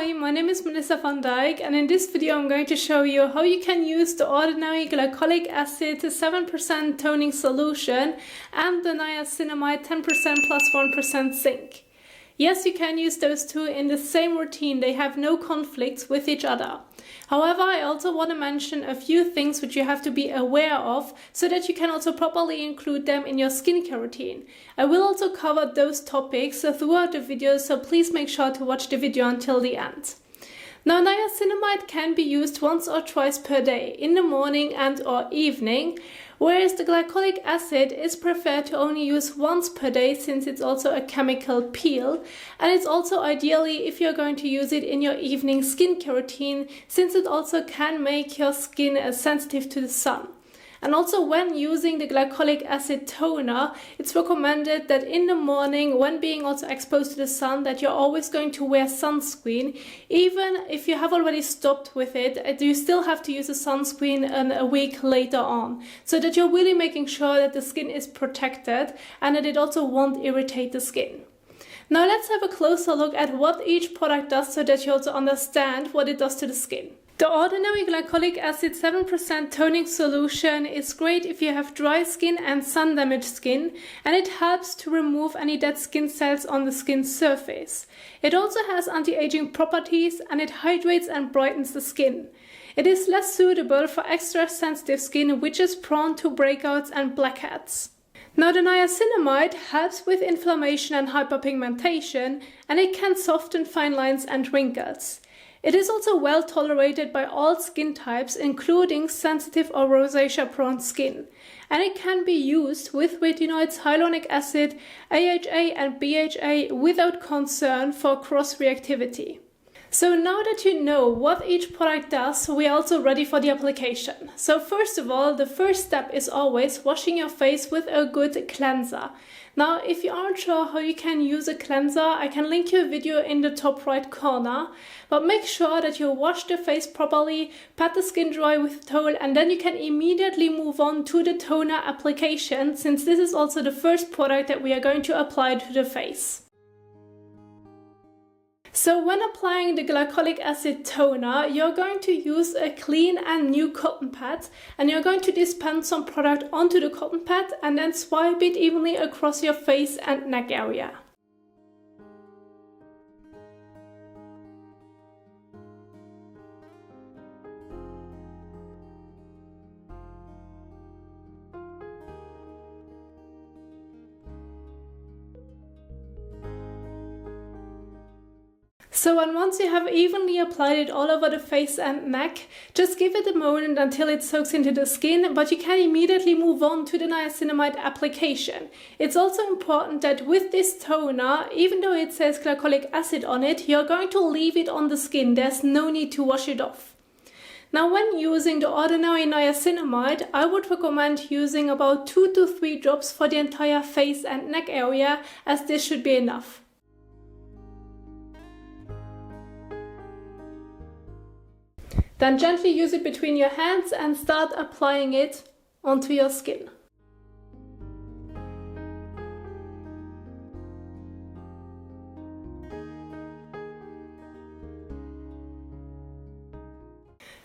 Hi, my name is Melissa van Dijk, and in this video I'm going to show you how you can use the Ordinary Glycolic Acid 7% Toning Solution and the Niacinamide 10% plus 1% Zinc. Yes, you can use those two in the same routine, they have no conflicts with each other. However, I also want to mention a few things which you have to be aware of so that you can also properly include them in your skincare routine. I will also cover those topics throughout the video, so please make sure to watch the video until the end. Now, niacinamide can be used once or twice per day, in the morning and or evening, whereas the glycolic acid is preferred to only use once per day since it's also a chemical peel, and it's also ideally if you're going to use it in your evening skincare routine since it also can make your skin sensitive to the sun. And also when using the glycolic acid toner, it's recommended that in the morning, when being also exposed to the sun, that you're always going to wear sunscreen. Even if you have already stopped with it, you still have to use a sunscreen a week later on, so that you're really making sure that the skin is protected and that it also won't irritate the skin. Now let's have a closer look at what each product does so that you also understand what it does to the skin. The Ordinary Glycolic Acid 7% Toning Solution is great if you have dry skin and sun-damaged skin, and it helps to remove any dead skin cells on the skin surface. It also has anti-aging properties and it hydrates and brightens the skin. It is less suitable for extra sensitive skin which is prone to breakouts and blackheads. Now, the niacinamide helps with inflammation and hyperpigmentation, and it can soften fine lines and wrinkles. It is also well tolerated by all skin types, including sensitive or rosacea-prone skin, and it can be used with retinoids, hyaluronic acid, AHA and BHA without concern for cross-reactivity. So now that you know what each product does, we are also ready for the application. So first of all, the first step is always washing your face with a good cleanser. Now, if you aren't sure how you can use a cleanser, I can link you a video in the top right corner. But make sure that you wash the face properly, pat the skin dry with a towel, and then you can immediately move on to the toner application, since this is also the first product that we are going to apply to the face. So when applying the glycolic acid toner, you're going to use a clean and new cotton pad, and you're going to dispense some product onto the cotton pad and then swipe it evenly across your face and neck area. So, and once you have evenly applied it all over the face and neck, just give it a moment until it soaks into the skin, but you can immediately move on to the niacinamide application. It's also important that with this toner, even though it says glycolic acid on it, you're going to leave it on the skin. There's no need to wash it off. Now, when using the Ordinary Niacinamide, I would recommend using about 2 to 3 drops for the entire face and neck area, as this should be enough. Then gently use it between your hands and start applying it onto your skin.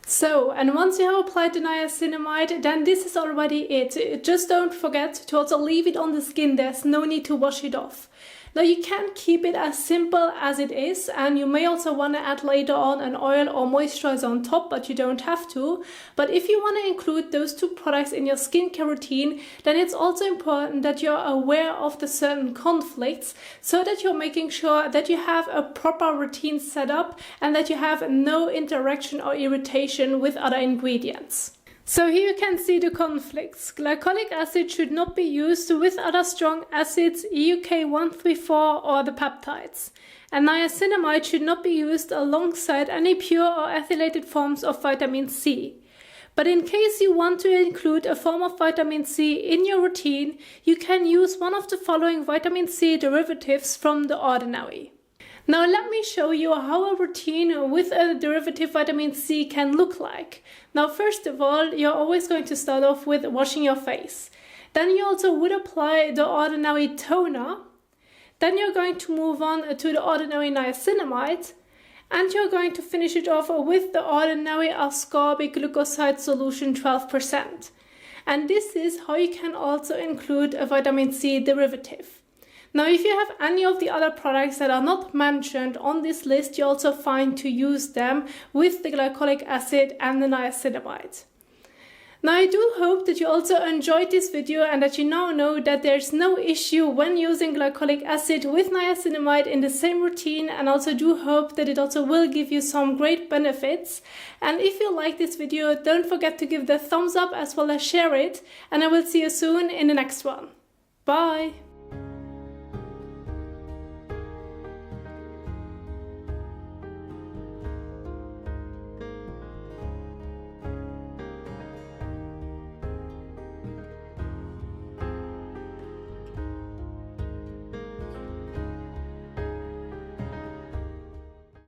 So, and once you have applied the niacinamide, then this is already it. Just don't forget to also leave it on the skin, there's no need to wash it off. Now, you can keep it as simple as it is, and you may also want to add later on an oil or moisturizer on top, but you don't have to. But if you want to include those two products in your skincare routine, then it's also important that you're aware of the certain conflicts, so that you're making sure that you have a proper routine set up and that you have no interaction or irritation with other ingredients. So here you can see the conflicts. Glycolic acid should not be used with other strong acids, EUK 134 or the peptides. And niacinamide should not be used alongside any pure or ethylated forms of vitamin C. But in case you want to include a form of vitamin C in your routine, you can use one of the following vitamin C derivatives from the Ordinary. Now let me show you how a routine with a derivative vitamin C can look like. Now first of all, you're always going to start off with washing your face. Then you also would apply the Ordinary toner. Then you're going to move on to the Ordinary Niacinamide. And you're going to finish it off with the Ordinary Ascorbic Glucoside Solution 12%. And this is how you can also include a vitamin C derivative. Now, if you have any of the other products that are not mentioned on this list, you're also fine to use them with the glycolic acid and the niacinamide. Now, I do hope that you also enjoyed this video and that you now know that there's no issue when using glycolic acid with niacinamide in the same routine, and also do hope that it also will give you some great benefits. And if you like this video, don't forget to give the thumbs up as well as share it, and I will see you soon in the next one. Bye!